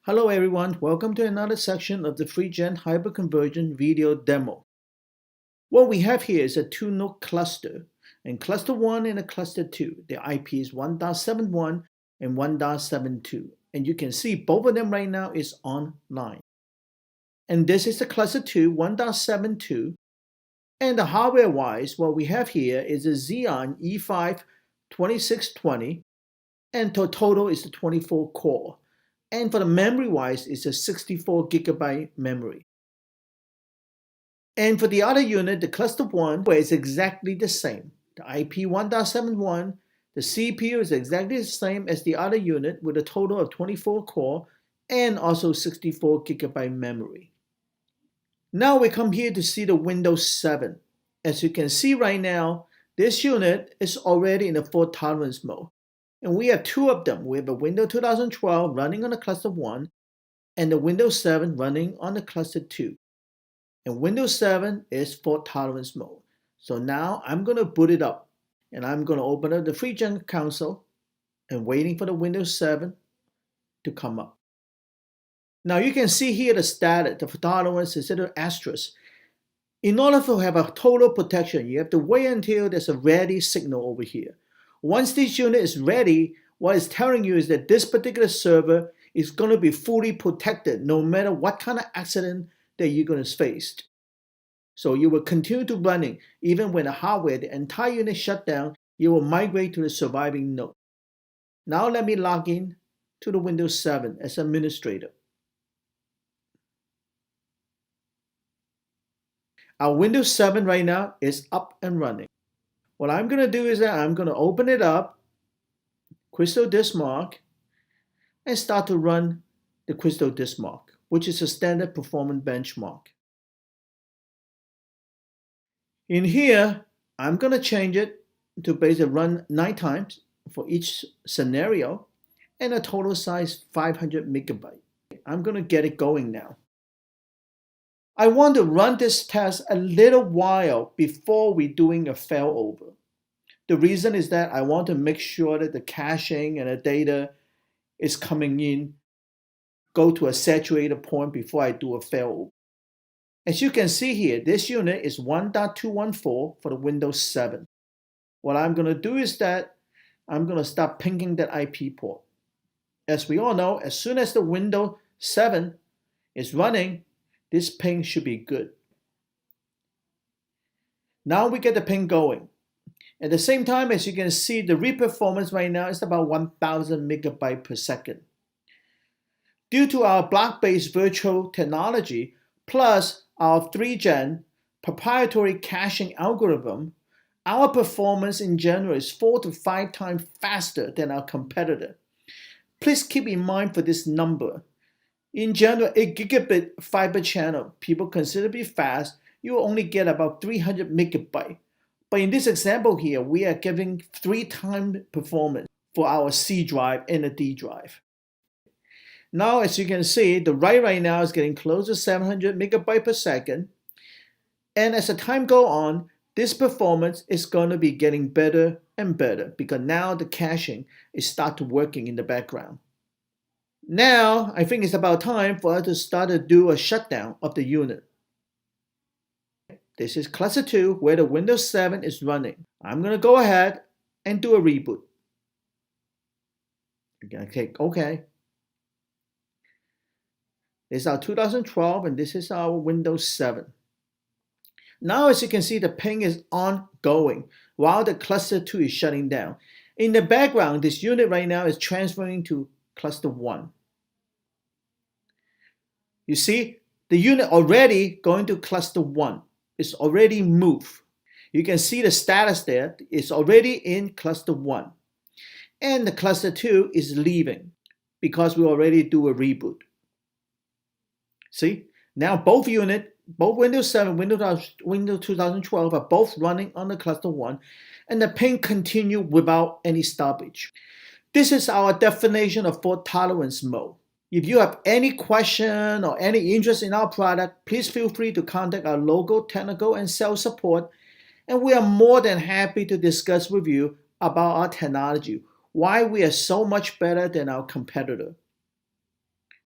Hello everyone, welcome to another section of the FreeGen hyper-convergence video demo. What we have here is a two-node cluster, and cluster 1 and a cluster 2. The IP is 1.71 and 1.72, and you can see both of them right now is online. And this is the cluster 2, 1.72, and the hardware-wise, what we have here is a Xeon E5 2620, and the total is the 24 core. And for the memory-wise, it's a 64 gigabyte memory. And for the other unit, the cluster 1, where it's exactly the same. The IP 1.71, the CPU is exactly the same as the other unit with a total of 24 core and also 64 gigabyte memory. Now we come here to see the Windows 7. As you can see right now, this unit is already in the fault tolerance mode. And we have two of them. We have a Windows 2012 running on the cluster 1 and the Windows 7 running on the cluster 2. And Windows 7 is fault tolerance mode. So now I'm going to boot it up. And I'm going to open up the FreeGen console and waiting for the Windows 7 to come up. Now you can see here the status. The fault tolerance is an asterisk. In order to have a total protection, you have to wait until there's a ready signal over here. Once this unit is ready, what it's telling you is that this particular server is going to be fully protected no matter what kind of accident that you're going to face. So you will continue to running even when the hardware, the entire unit shut down, you will migrate to the surviving node. Now let me log in to the Windows 7 as administrator. Our Windows 7 right now is up and running. What I'm going to do is that I'm going to open it up, Crystal Disk Mark, and start to run the Crystal Disk Mark, which is a standard performance benchmark. In here, I'm going to change it to basically run 9 times for each scenario and a total size 500 megabyte. I'm going to get it going now. I want to run this test a little while before we're doing a failover. The reason is that I want to make sure that the caching and the data is coming in, go to a saturated point before I do a failover. As you can see here, this unit is 1.214 for the Windows 7. What I'm going to do is that I'm going to start pinging that IP port. As we all know, as soon as the Windows 7 is running, this ping should be good. Now we get the ping going. At the same time, as you can see, the read performance right now is about 1000 megabytes per second. Due to our block-based virtual technology, plus our 3Gen proprietary caching algorithm, our performance in general is 4 to 5 times faster than our competitor. Please keep in mind for this number. In general, a gigabit fiber channel, people consider to be fast, you will only get about 300 megabytes. But in this example here, we are giving 3 times performance for our C drive and the D drive. Now, as you can see, the write right now is getting close to 700 megabytes per second. And as the time goes on, this performance is going to be getting better and better because now the caching is starting working in the background. Now, I think it's about time for us to start to do a shutdown of the unit. This is cluster 2 where the Windows 7 is running. I'm going to go ahead and do a reboot. I'm going to click OK. This is our 2012 and this is our Windows 7. Now as you can see, the ping is ongoing while the cluster 2 is shutting down. In the background, this unit right now is transferring to cluster 1. You see, the unit already going to cluster 1. It's already moved. You can see the status there. It's already in cluster 1. And the cluster 2 is leaving because we already do a reboot. See, now both units, both Windows 7, Windows 2012 are both running on the cluster 1, and the ping continue without any stoppage. This is our definition of fault tolerance mode. If you have any question or any interest in our product, please feel free to contact our local technical and sales support, and we are more than happy to discuss with you about our technology, why we are so much better than our competitor.